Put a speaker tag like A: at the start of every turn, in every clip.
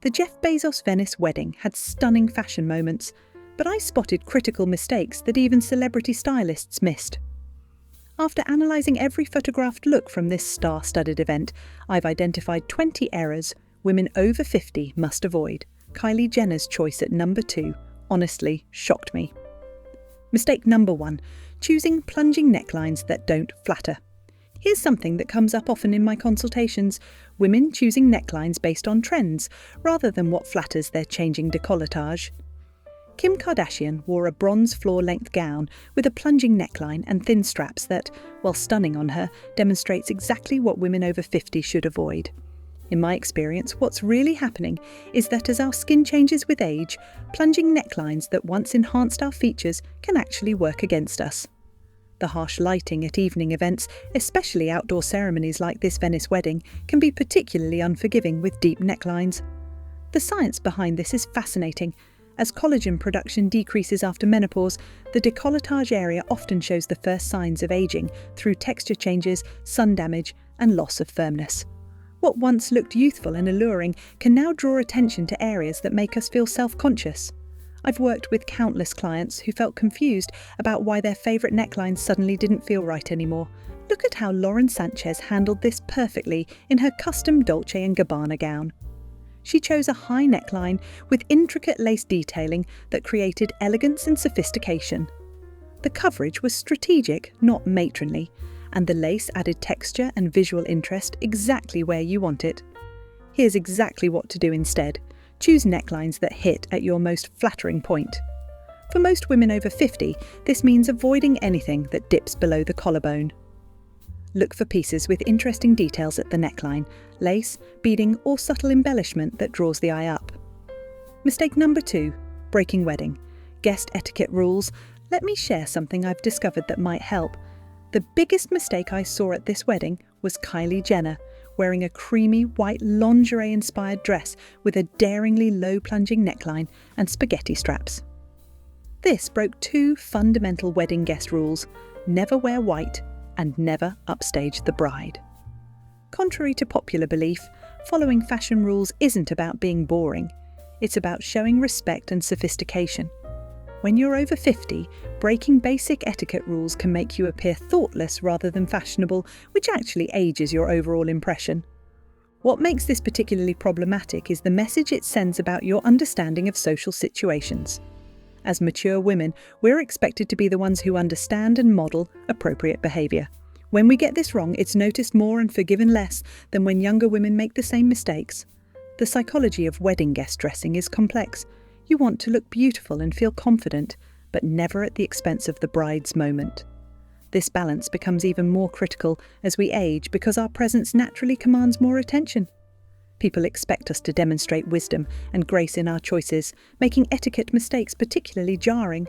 A: The Jeff Bezos Venice wedding had stunning fashion moments, but I spotted critical mistakes that even celebrity stylists missed. After analysing every photographed look from this star-studded event, I've identified 20 errors women over 50 must avoid. Kylie Jenner's choice at number 2 honestly shocked me. Mistake number 1, choosing plunging necklines that don't flatter. Here's something that comes up often in my consultations: women choosing necklines based on trends, rather than what flatters their changing décolletage. Kim Kardashian wore a bronze floor-length gown with a plunging neckline and thin straps that, while stunning on her, demonstrates exactly what women over 50 should avoid. In my experience, what's really happening is that as our skin changes with age, plunging necklines that once enhanced our features can actually work against us. The harsh lighting at evening events, especially outdoor ceremonies like this Venice wedding, can be particularly unforgiving with deep necklines. The science behind this is fascinating. As collagen production decreases after menopause, the décolletage area often shows the first signs of aging through texture changes, sun damage, and loss of firmness. What once looked youthful and alluring can now draw attention to areas that make us feel self-conscious. I've worked with countless clients who felt confused about why their favourite necklines suddenly didn't feel right anymore. Look at how Lauren Sanchez handled this perfectly in her custom Dolce & Gabbana gown. She chose a high neckline with intricate lace detailing that created elegance and sophistication. The coverage was strategic, not matronly, and the lace added texture and visual interest exactly where you want it. Here's exactly what to do instead. Choose necklines that hit at your most flattering point. For most women over 50, this means avoiding anything that dips below the collarbone. Look for pieces with interesting details at the neckline, lace, beading, or subtle embellishment that draws the eye up. Mistake number 2, breaking wedding. Guest etiquette rules. Let me share something I've discovered that might help. The biggest mistake I saw at this wedding was Kylie Jenner, wearing a creamy white lingerie-inspired dress with a daringly low-plunging neckline and spaghetti straps. This broke 2 fundamental wedding guest rules: never wear white and never upstage the bride. Contrary to popular belief, following fashion rules isn't about being boring. It's about showing respect and sophistication. When you're over 50, breaking basic etiquette rules can make you appear thoughtless rather than fashionable, which actually ages your overall impression. What makes this particularly problematic is the message it sends about your understanding of social situations. As mature women, we're expected to be the ones who understand and model appropriate behaviour. When we get this wrong, it's noticed more and forgiven less than when younger women make the same mistakes. The psychology of wedding guest dressing is complex. You want to look beautiful and feel confident, but never at the expense of the bride's moment. This balance becomes even more critical as we age because our presence naturally commands more attention. People expect us to demonstrate wisdom and grace in our choices, making etiquette mistakes particularly jarring.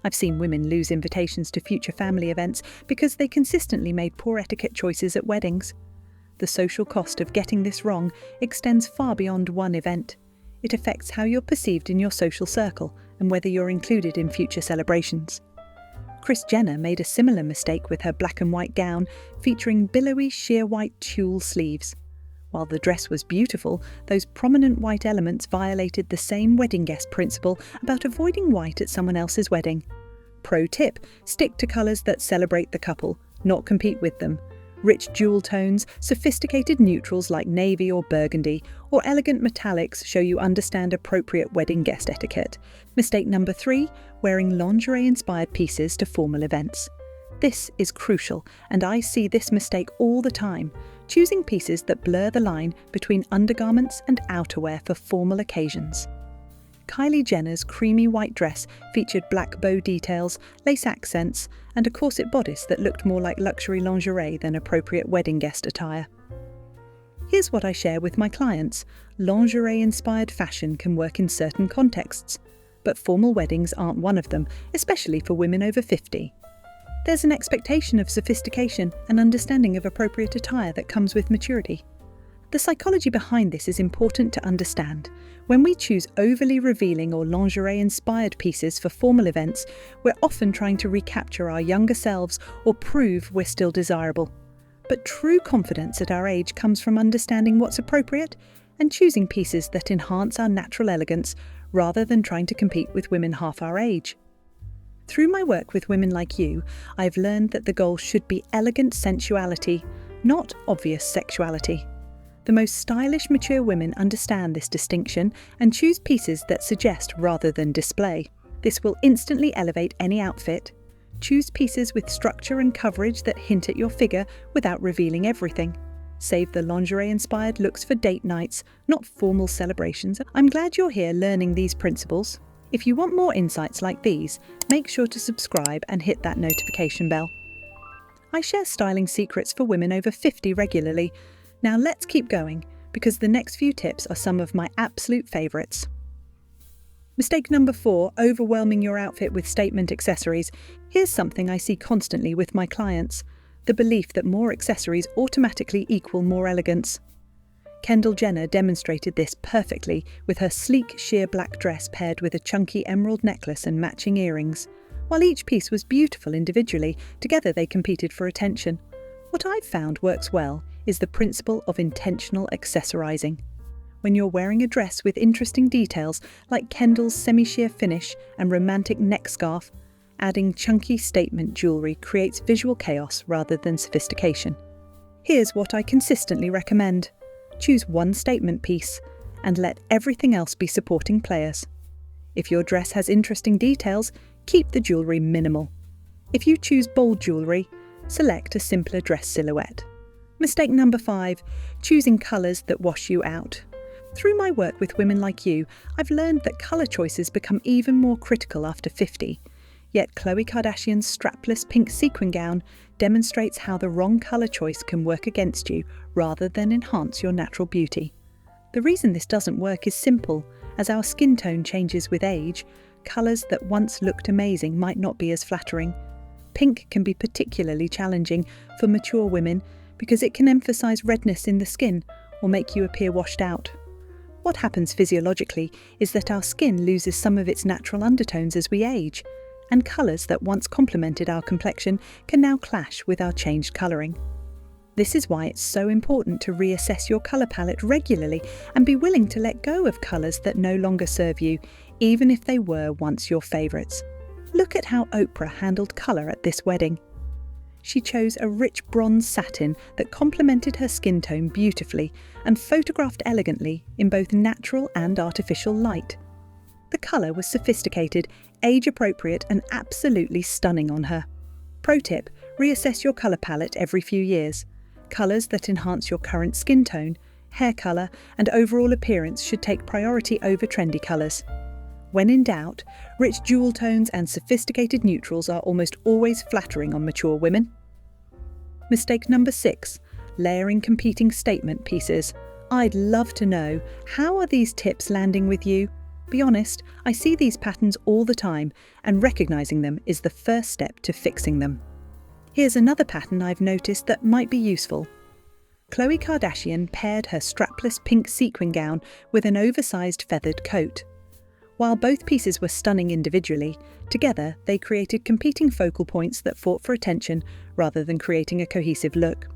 A: I've seen women lose invitations to future family events because they consistently made poor etiquette choices at weddings. The social cost of getting this wrong extends far beyond one event. It affects how you're perceived in your social circle and whether you're included in future celebrations. Kris Jenner made a similar mistake with her black and white gown featuring billowy sheer white tulle sleeves. While the dress was beautiful, those prominent white elements violated the same wedding guest principle about avoiding white at someone else's wedding. Pro tip: stick to colours that celebrate the couple, not compete with them. Rich jewel tones, sophisticated neutrals like navy or burgundy, or elegant metallics show you understand appropriate wedding guest etiquette. Mistake number 3, wearing lingerie-inspired pieces to formal events. This is crucial, and I see this mistake all the time, choosing pieces that blur the line between undergarments and outerwear for formal occasions. Kylie Jenner's creamy white dress featured black bow details, lace accents, and a corset bodice that looked more like luxury lingerie than appropriate wedding guest attire. Here's what I share with my clients. Lingerie-inspired fashion can work in certain contexts, but formal weddings aren't one of them, especially for women over 50. There's an expectation of sophistication and understanding of appropriate attire that comes with maturity. The psychology behind this is important to understand. When we choose overly revealing or lingerie-inspired pieces for formal events, we're often trying to recapture our younger selves or prove we're still desirable. But true confidence at our age comes from understanding what's appropriate and choosing pieces that enhance our natural elegance rather than trying to compete with women half our age. Through my work with women like you, I've learned that the goal should be elegant sensuality, not obvious sexuality. The most stylish, mature women understand this distinction and choose pieces that suggest rather than display. This will instantly elevate any outfit. Choose pieces with structure and coverage that hint at your figure without revealing everything. Save the lingerie-inspired looks for date nights, not formal celebrations. I'm glad you're here learning these principles. If you want more insights like these, make sure to subscribe and hit that notification bell. I share styling secrets for women over 50 regularly. Now let's keep going, because the next few tips are some of my absolute favourites. Mistake number 4, overwhelming your outfit with statement accessories. Here's something I see constantly with my clients: the belief that more accessories automatically equal more elegance. Kendall Jenner demonstrated this perfectly with her sleek sheer black dress paired with a chunky emerald necklace and matching earrings. While each piece was beautiful individually, together they competed for attention. What I've found works well is the principle of intentional accessorizing. When you're wearing a dress with interesting details like Kendall's semi-sheer finish and romantic neck scarf, adding chunky statement jewellery creates visual chaos rather than sophistication. Here's what I consistently recommend. Choose one statement piece and let everything else be supporting players. If your dress has interesting details, keep the jewellery minimal. If you choose bold jewellery, select a simpler dress silhouette. Mistake number 5, choosing colours that wash you out. Through my work with women like you, I've learned that colour choices become even more critical after 50. Yet Khloe Kardashian's strapless pink sequin gown demonstrates how the wrong colour choice can work against you rather than enhance your natural beauty. The reason this doesn't work is simple. As our skin tone changes with age, colours that once looked amazing might not be as flattering. Pink can be particularly challenging for mature women because it can emphasise redness in the skin or make you appear washed out. What happens physiologically is that our skin loses some of its natural undertones as we age, and colours that once complemented our complexion can now clash with our changed colouring. This is why it's so important to reassess your colour palette regularly and be willing to let go of colours that no longer serve you, even if they were once your favourites. Look at how Oprah handled colour at this wedding. She chose a rich bronze satin that complemented her skin tone beautifully and photographed elegantly in both natural and artificial light. The colour was sophisticated, age-appropriate and absolutely stunning on her. Pro tip: reassess your colour palette every few years. Colours that enhance your current skin tone, hair colour and overall appearance should take priority over trendy colours. When in doubt, rich jewel tones and sophisticated neutrals are almost always flattering on mature women. Mistake number 6, layering competing statement pieces. I'd love to know, how are these tips landing with you? Be honest, I see these patterns all the time, and recognising them is the first step to fixing them. Here's another pattern I've noticed that might be useful. Khloe Kardashian paired her strapless pink sequin gown with an oversized feathered coat. While both pieces were stunning individually, together they created competing focal points that fought for attention rather than creating a cohesive look.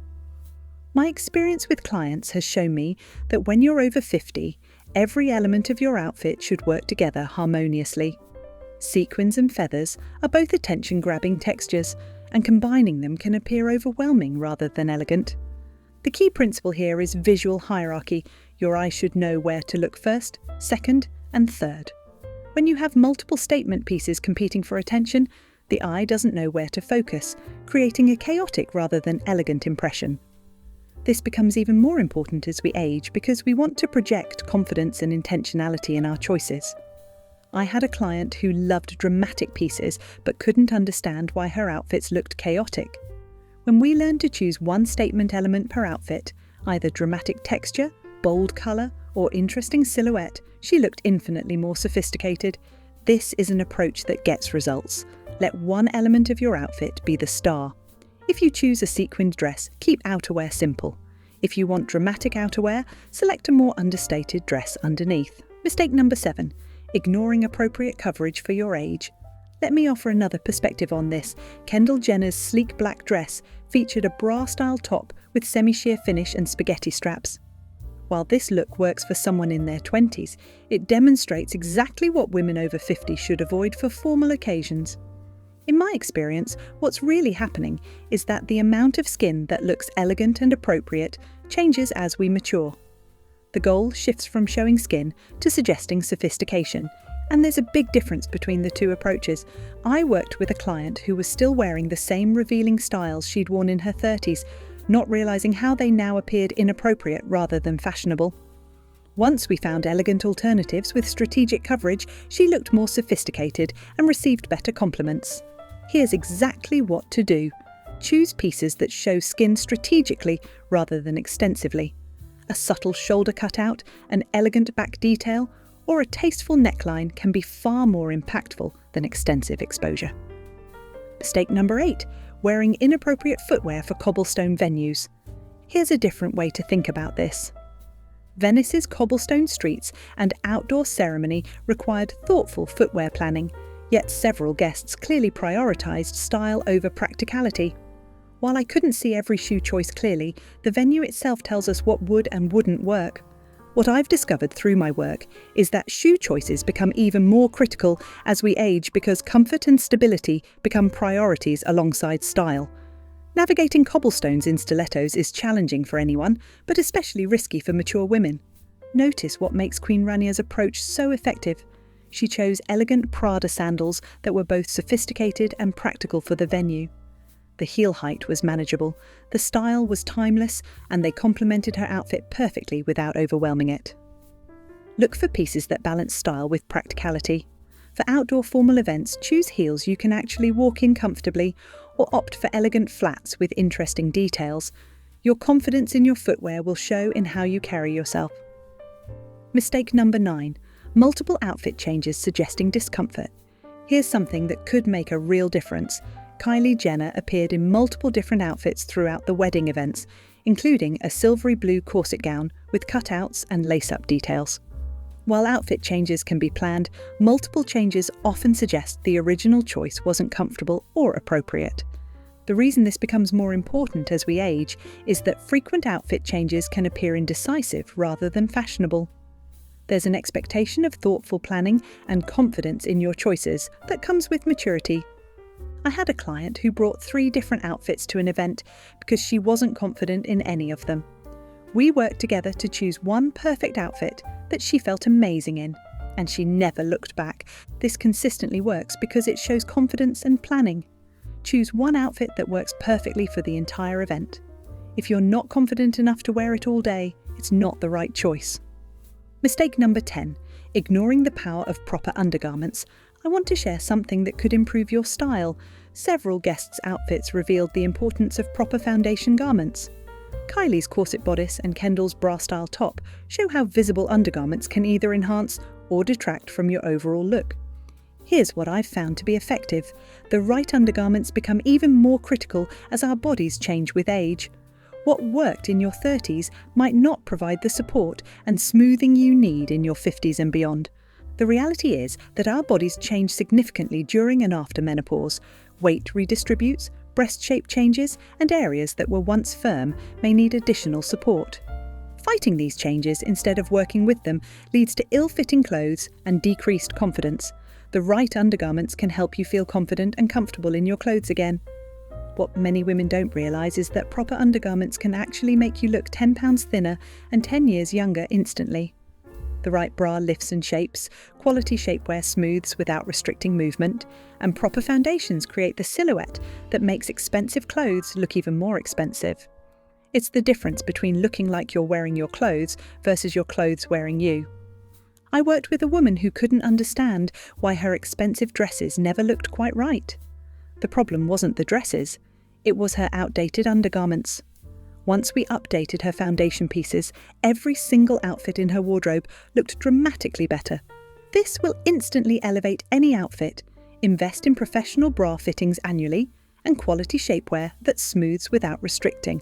A: My experience with clients has shown me that when you're over 50, every element of your outfit should work together harmoniously. Sequins and feathers are both attention-grabbing textures, and combining them can appear overwhelming rather than elegant. The key principle here is visual hierarchy. Your eye should know where to look first, second, and third. When you have multiple statement pieces competing for attention, the eye doesn't know where to focus, creating a chaotic rather than elegant impression. This becomes even more important as we age because we want to project confidence and intentionality in our choices. I had a client who loved dramatic pieces but couldn't understand why her outfits looked chaotic. When we learned to choose one statement element per outfit, either dramatic texture, bold colour, or interesting silhouette, she looked infinitely more sophisticated. This is an approach that gets results. Let one element of your outfit be the star. If you choose a sequined dress, keep outerwear simple. If you want dramatic outerwear, select a more understated dress underneath. Mistake number 7, ignoring appropriate coverage for your age. Let me offer another perspective on this. Kendall Jenner's sleek black dress featured a bra-style top with semi-sheer finish and spaghetti straps. While this look works for someone in their 20s, it demonstrates exactly what women over 50 should avoid for formal occasions. In my experience, what's really happening is that the amount of skin that looks elegant and appropriate changes as we mature. The goal shifts from showing skin to suggesting sophistication, and there's a big difference between the two approaches. I worked with a client who was still wearing the same revealing styles she'd worn in her 30s, not realising how they now appeared inappropriate rather than fashionable. Once we found elegant alternatives with strategic coverage, she looked more sophisticated and received better compliments. Here's exactly what to do. Choose pieces that show skin strategically rather than extensively. A subtle shoulder cutout, an elegant back detail, or a tasteful neckline can be far more impactful than extensive exposure. Mistake number 8. Wearing inappropriate footwear for Cobblestone venues. Here's a different way to think about this. Venice's cobblestone streets and outdoor ceremony required thoughtful footwear planning, yet several guests clearly prioritised style over practicality. While I couldn't see every shoe choice clearly, the venue itself tells us what would and wouldn't work. What I've discovered through my work is that shoe choices become even more critical as we age because comfort and stability become priorities alongside style. Navigating cobblestones in stilettos is challenging for anyone, but especially risky for mature women. Notice what makes Queen Rania's approach so effective. She chose elegant Prada sandals that were both sophisticated and practical for the venue. The heel height was manageable, the style was timeless, and they complemented her outfit perfectly without overwhelming it. Look for pieces that balance style with practicality. For outdoor formal events, choose heels you can actually walk in comfortably, or opt for elegant flats with interesting details. Your confidence in your footwear will show in how you carry yourself. Mistake number 9. Multiple outfit changes suggesting discomfort. Here's something that could make a real difference. Kylie Jenner appeared in multiple different outfits throughout the wedding events, including a silvery blue corset gown with cutouts and lace-up details. While outfit changes can be planned, multiple changes often suggest the original choice wasn't comfortable or appropriate. The reason this becomes more important as we age is that frequent outfit changes can appear indecisive rather than fashionable. There's an expectation of thoughtful planning and confidence in your choices that comes with maturity. I had a client who brought 3 different outfits to an event because she wasn't confident in any of them. We worked together to choose one perfect outfit that she felt amazing in, and she never looked back. This consistently works because it shows confidence and planning. Choose one outfit that works perfectly for the entire event. If you're not confident enough to wear it all day, it's not the right choice. Mistake number 10. Ignoring the power of proper undergarments. I want to share something that could improve your style. Several guests' outfits revealed the importance of proper foundation garments. Kylie's corset bodice and Kendall's bra-style top show how visible undergarments can either enhance or detract from your overall look. Here's what I've found to be effective. The right undergarments become even more critical as our bodies change with age. What worked in your 30s might not provide the support and smoothing you need in your 50s and beyond. The reality is that our bodies change significantly during and after menopause. Weight redistributes, breast shape changes, and areas that were once firm may need additional support. Fighting these changes instead of working with them leads to ill-fitting clothes and decreased confidence. The right undergarments can help you feel confident and comfortable in your clothes again. What many women don't realise is that proper undergarments can actually make you look 10 pounds thinner and 10 years younger instantly. The right bra lifts and shapes, quality shapewear smooths without restricting movement, and proper foundations create the silhouette that makes expensive clothes look even more expensive. It's the difference between looking like you're wearing your clothes versus your clothes wearing you. I worked with a woman who couldn't understand why her expensive dresses never looked quite right. The problem wasn't the dresses, it was her outdated undergarments. Once we updated her foundation pieces, every single outfit in her wardrobe looked dramatically better. This will instantly elevate any outfit. Invest in professional bra fittings annually and quality shapewear that smooths without restricting.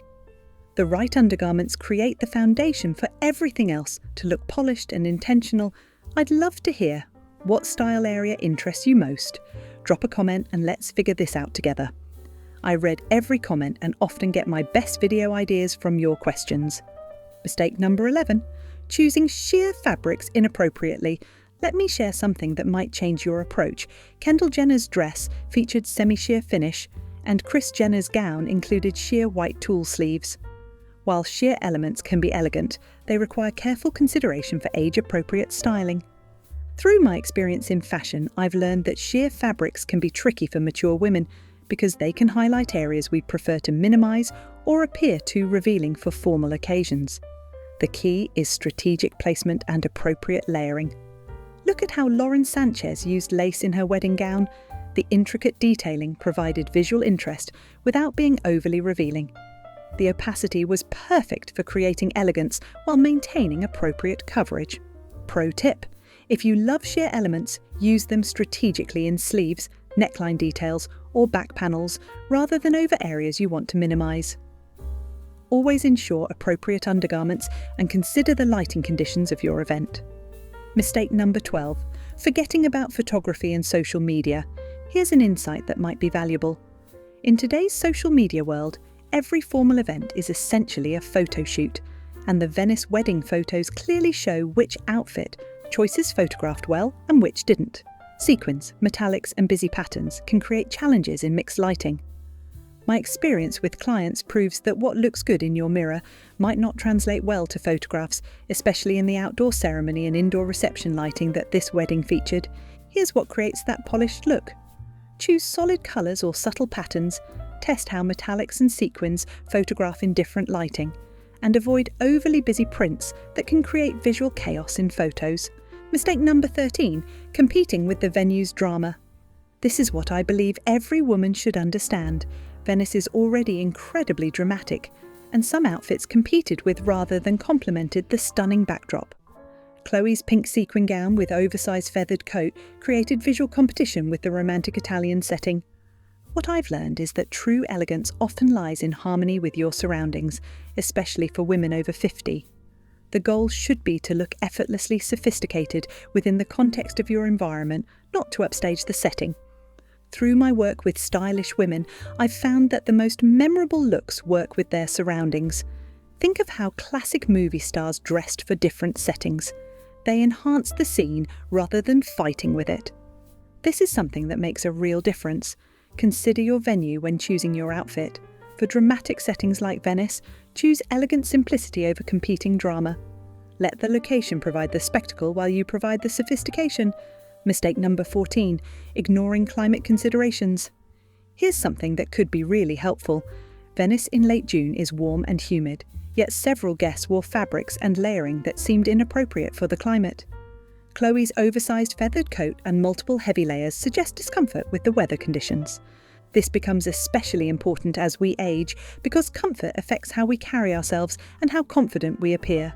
A: The right undergarments create the foundation for everything else to look polished and intentional. I'd love to hear what style area interests you most. Drop a comment and let's figure this out together. I read every comment and often get my best video ideas from your questions. Mistake number 11. Choosing sheer fabrics inappropriately. Let me share something that might change your approach. Kendall Jenner's dress featured semi-sheer finish, and Kris Jenner's gown included sheer white tulle sleeves. While sheer elements can be elegant, they require careful consideration for age-appropriate styling. Through my experience in fashion, I've learned that sheer fabrics can be tricky for mature women because they can highlight areas we'd prefer to minimize or appear too revealing for formal occasions. The key is strategic placement and appropriate layering. Look at how Lauren Sanchez used lace in her wedding gown. The intricate detailing provided visual interest without being overly revealing. The opacity was perfect for creating elegance while maintaining appropriate coverage. Pro tip: if you love sheer elements, use them strategically in sleeves, neckline details, or back panels rather than over areas you want to minimize. Always ensure appropriate undergarments and consider the lighting conditions of your event. Mistake number 12. Forgetting about photography and social media. Here's an insight that might be valuable. In today's social media world, every formal event is essentially a photo shoot, and the Venice wedding photos clearly show which outfit choices photographed well and which didn't. Sequins, metallics, and busy patterns can create challenges in mixed lighting. My experience with clients proves that what looks good in your mirror might not translate well to photographs, especially in the outdoor ceremony and indoor reception lighting that this wedding featured. Here's what creates that polished look. Choose solid colours or subtle patterns, test how metallics and sequins photograph in different lighting, and avoid overly busy prints that can create visual chaos in photos. Mistake number 13, competing with the venue's drama. This is what I believe every woman should understand. Venice is already incredibly dramatic, and some outfits competed with rather than complemented the stunning backdrop. Chloe's pink sequin gown with oversized feathered coat created visual competition with the romantic Italian setting. What I've learned is that true elegance often lies in harmony with your surroundings, especially for women over 50. The goal should be to look effortlessly sophisticated within the context of your environment, not to upstage the setting. Through my work with stylish women, I've found that the most memorable looks work with their surroundings. Think of how classic movie stars dressed for different settings. They enhanced the scene rather than fighting with it. This is something that makes a real difference. Consider your venue when choosing your outfit. For dramatic settings like Venice, choose elegant simplicity over competing drama. Let the location provide the spectacle while you provide the sophistication. Mistake number 14, ignoring climate considerations. Here's something that could be really helpful. Venice in late June is warm and humid, yet several guests wore fabrics and layering that seemed inappropriate for the climate. Chloe's oversized feathered coat and multiple heavy layers suggest discomfort with the weather conditions. This becomes especially important as we age because comfort affects how we carry ourselves and how confident we appear.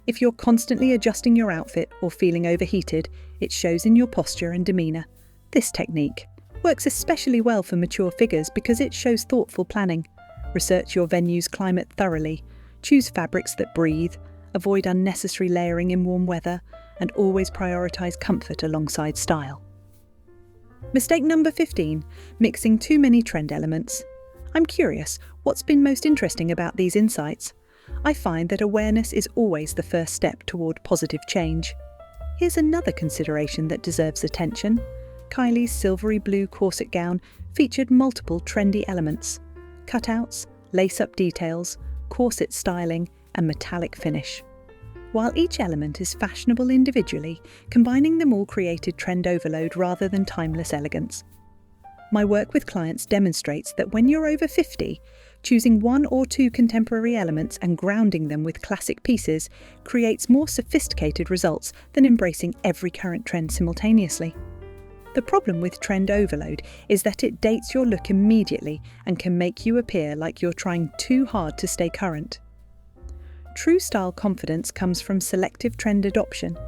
A: If you're constantly adjusting your outfit or feeling overheated, it shows in your posture and demeanour. This technique works especially well for mature figures because it shows thoughtful planning. Research your venue's climate thoroughly. Choose fabrics that breathe, avoid unnecessary layering in warm weather, and always prioritise comfort alongside style. Mistake number 15, mixing too many trend elements. I'm curious, what's been most interesting about these insights? I find that awareness is always the first step toward positive change. Here's another consideration that deserves attention. Kylie's silvery blue corset gown featured multiple trendy elements: cutouts, lace-up details, corset styling, and metallic finish. While each element is fashionable individually, combining them all created trend overload rather than timeless elegance. My work with clients demonstrates that when you're over 50, choosing one or two contemporary elements and grounding them with classic pieces creates more sophisticated results than embracing every current trend simultaneously. The problem with trend overload is that it dates your look immediately and can make you appear like you're trying too hard to stay current. True style confidence comes from selective trend adoption,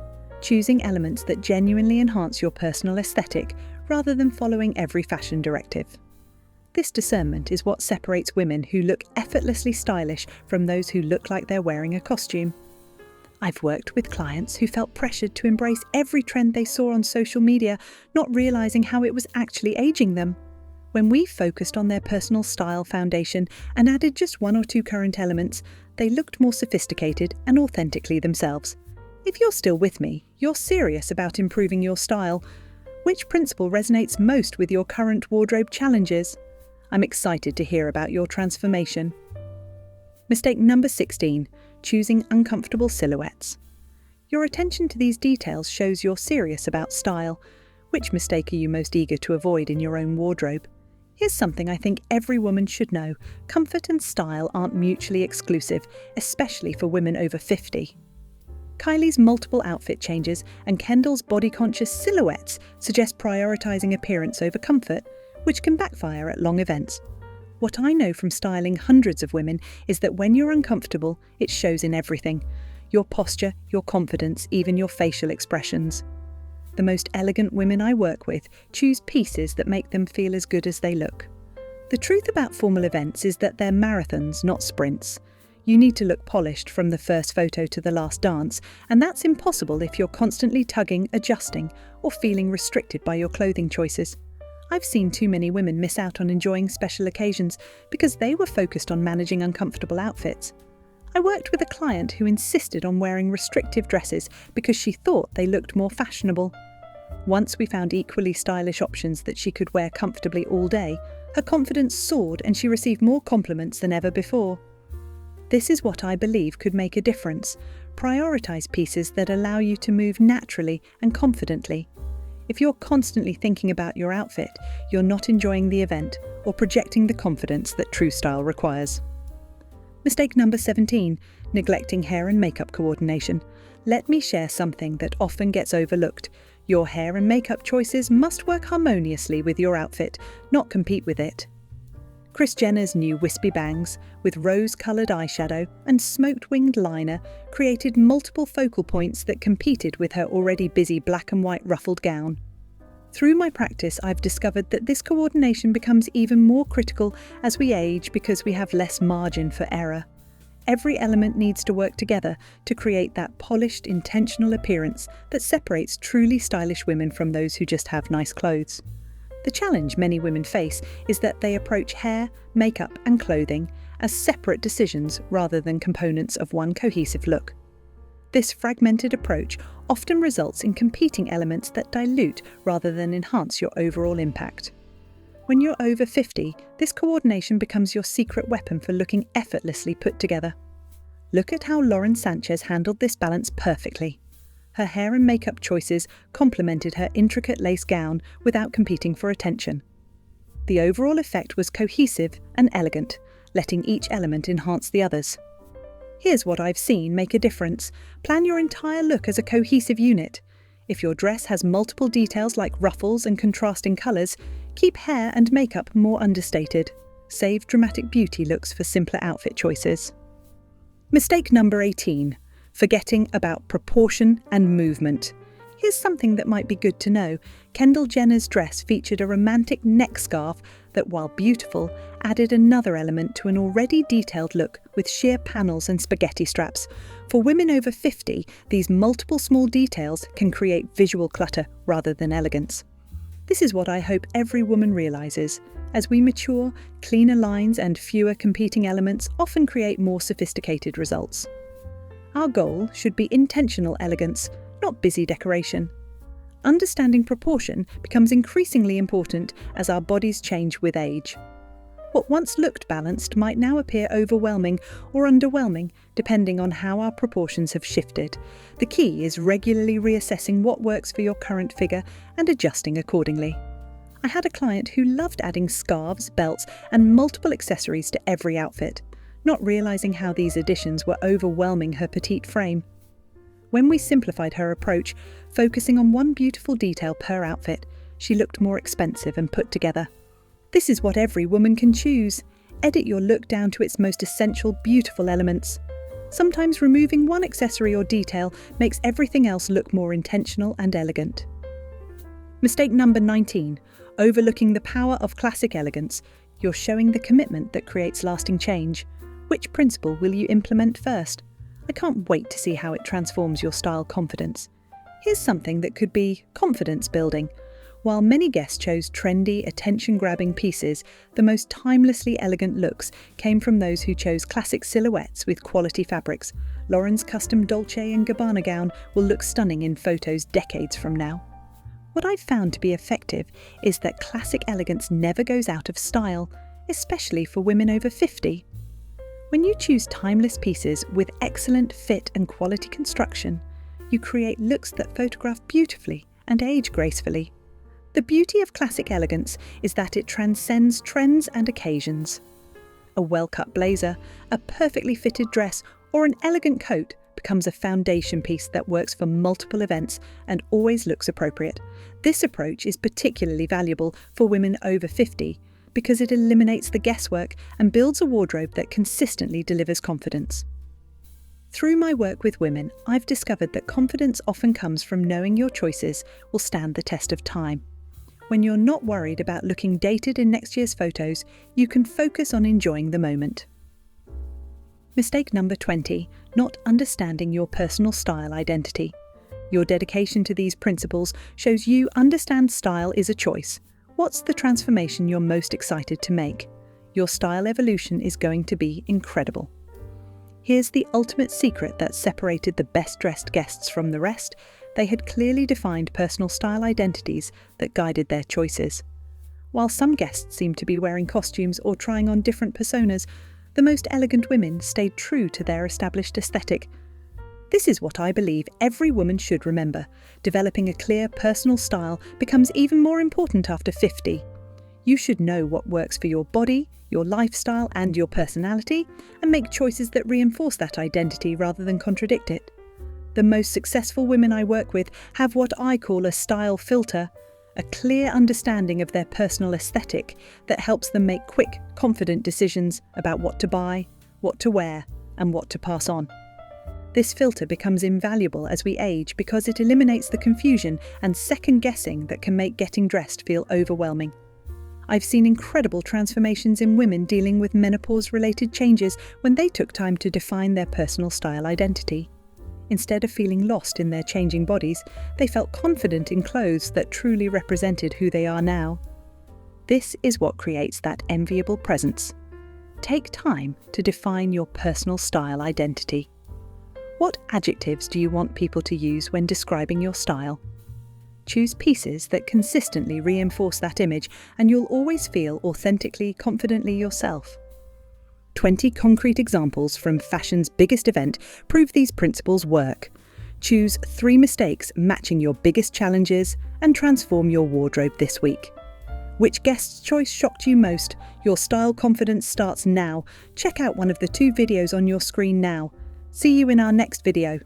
A: choosing elements that genuinely enhance your personal aesthetic rather than following every fashion directive. This discernment is what separates women who look effortlessly stylish from those who look like they're wearing a costume. I've worked with clients who felt pressured to embrace every trend they saw on social media, not realizing how it was actually aging them. When we focused on their personal style foundation and added just one or two current elements, they looked more sophisticated and authentically themselves. If you're still with me, you're serious about improving your style. Which principle resonates most with your current wardrobe challenges? I'm excited to hear about your transformation. Mistake number 16, choosing uncomfortable silhouettes. Your attention to these details shows you're serious about style. Which mistake are you most eager to avoid in your own wardrobe? Here's something I think every woman should know. Comfort and style aren't mutually exclusive, especially for women over 50. Kylie's multiple outfit changes and Kendall's body-conscious silhouettes suggest prioritizing appearance over comfort, which can backfire at long events. What I know from styling hundreds of women is that when you're uncomfortable, it shows in everything. Your posture, your confidence, even your facial expressions. The most elegant women I work with choose pieces that make them feel as good as they look. The truth about formal events is that they're marathons, not sprints. You need to look polished from the first photo to the last dance, and that's impossible if you're constantly tugging, adjusting, or feeling restricted by your clothing choices. I've seen too many women miss out on enjoying special occasions because they were focused on managing uncomfortable outfits. I worked with a client who insisted on wearing restrictive dresses because she thought they looked more fashionable. Once we found equally stylish options that she could wear comfortably all day, her confidence soared and she received more compliments than ever before. This is what I believe could make a difference. Prioritize pieces that allow you to move naturally and confidently. If you're constantly thinking about your outfit, you're not enjoying the event or projecting the confidence that true style requires. Mistake number 17, neglecting hair and makeup coordination. Let me share something that often gets overlooked. Your hair and makeup choices must work harmoniously with your outfit, not compete with it. Kris Jenner's new wispy bangs, with rose-coloured eyeshadow and smoked-winged liner, created multiple focal points that competed with her already busy black and white ruffled gown. Through my practice, I've discovered that this coordination becomes even more critical as we age because we have less margin for error. Every element needs to work together to create that polished, intentional appearance that separates truly stylish women from those who just have nice clothes. The challenge many women face is that they approach hair, makeup, and clothing as separate decisions rather than components of one cohesive look. This fragmented approach often results in competing elements that dilute rather than enhance your overall impact. When you're over 50, this coordination becomes your secret weapon for looking effortlessly put together. Look at how Lauren Sanchez handled this balance perfectly. Her hair and makeup choices complemented her intricate lace gown without competing for attention. The overall effect was cohesive and elegant, letting each element enhance the others. Here's what I've seen make a difference. Plan your entire look as a cohesive unit. If your dress has multiple details like ruffles and contrasting colours, keep hair and makeup more understated. Save dramatic beauty looks for simpler outfit choices. Mistake number 18. Forgetting about proportion and movement. Here's something that might be good to know. Kendall Jenner's dress featured a romantic neck scarf that, while beautiful, added another element to an already detailed look with sheer panels and spaghetti straps. For women over 50, these multiple small details can create visual clutter rather than elegance. This is what I hope every woman realizes. As we mature, cleaner lines and fewer competing elements often create more sophisticated results. Our goal should be intentional elegance, not busy decoration. Understanding proportion becomes increasingly important as our bodies change with age. What once looked balanced might now appear overwhelming or underwhelming, depending on how our proportions have shifted. The key is regularly reassessing what works for your current figure and adjusting accordingly. I had a client who loved adding scarves, belts, and multiple accessories to every outfit, not realizing how these additions were overwhelming her petite frame. When we simplified her approach, focusing on one beautiful detail per outfit, she looked more expensive and put together. This is what every woman can choose. Edit your look down to its most essential, beautiful elements. Sometimes removing one accessory or detail makes everything else look more intentional and elegant. Mistake number 19. Overlooking the power of classic elegance. You're showing the commitment that creates lasting change. Which principle will you implement first? I can't wait to see how it transforms your style confidence. Here's something that could be confidence building. While many guests chose trendy, attention-grabbing pieces, the most timelessly elegant looks came from those who chose classic silhouettes with quality fabrics. Lauren's custom Dolce & Gabbana gown will look stunning in photos decades from now. What I've found to be effective is that classic elegance never goes out of style, especially for women over 50. When you choose timeless pieces with excellent fit and quality construction, you create looks that photograph beautifully and age gracefully. The beauty of classic elegance is that it transcends trends and occasions. A well-cut blazer, a perfectly fitted dress, or an elegant coat becomes a foundation piece that works for multiple events and always looks appropriate. This approach is particularly valuable for women over 50 because it eliminates the guesswork and builds a wardrobe that consistently delivers confidence. Through my work with women, I've discovered that confidence often comes from knowing your choices will stand the test of time. When you're not worried about looking dated in next year's photos, you can focus on enjoying the moment. Mistake number 20, not understanding your personal style identity. Your dedication to these principles shows you understand style is a choice. What's the transformation you're most excited to make? Your style evolution is going to be incredible. Here's the ultimate secret that separated the best-dressed guests from the rest. They had clearly defined personal style identities that guided their choices. While some guests seemed to be wearing costumes or trying on different personas, the most elegant women stayed true to their established aesthetic. This is what I believe every woman should remember. Developing a clear personal style becomes even more important after 50. You should know what works for your body, your lifestyle, and your personality, and make choices that reinforce that identity rather than contradict it. The most successful women I work with have what I call a style filter, a clear understanding of their personal aesthetic that helps them make quick, confident decisions about what to buy, what to wear, and what to pass on. This filter becomes invaluable as we age because it eliminates the confusion and second-guessing that can make getting dressed feel overwhelming. I've seen incredible transformations in women dealing with menopause-related changes when they took time to define their personal style identity. Instead of feeling lost in their changing bodies, they felt confident in clothes that truly represented who they are now. This is what creates that enviable presence. Take time to define your personal style identity. What adjectives do you want people to use when describing your style? Choose pieces that consistently reinforce that image, and you'll always feel authentically, confidently yourself. 20 concrete examples from fashion's biggest event prove these principles work. Choose 3 mistakes matching your biggest challenges and transform your wardrobe this week. Which guest's choice shocked you most? Your style confidence starts now. Check out one of the 2 videos on your screen now. See you in our next video.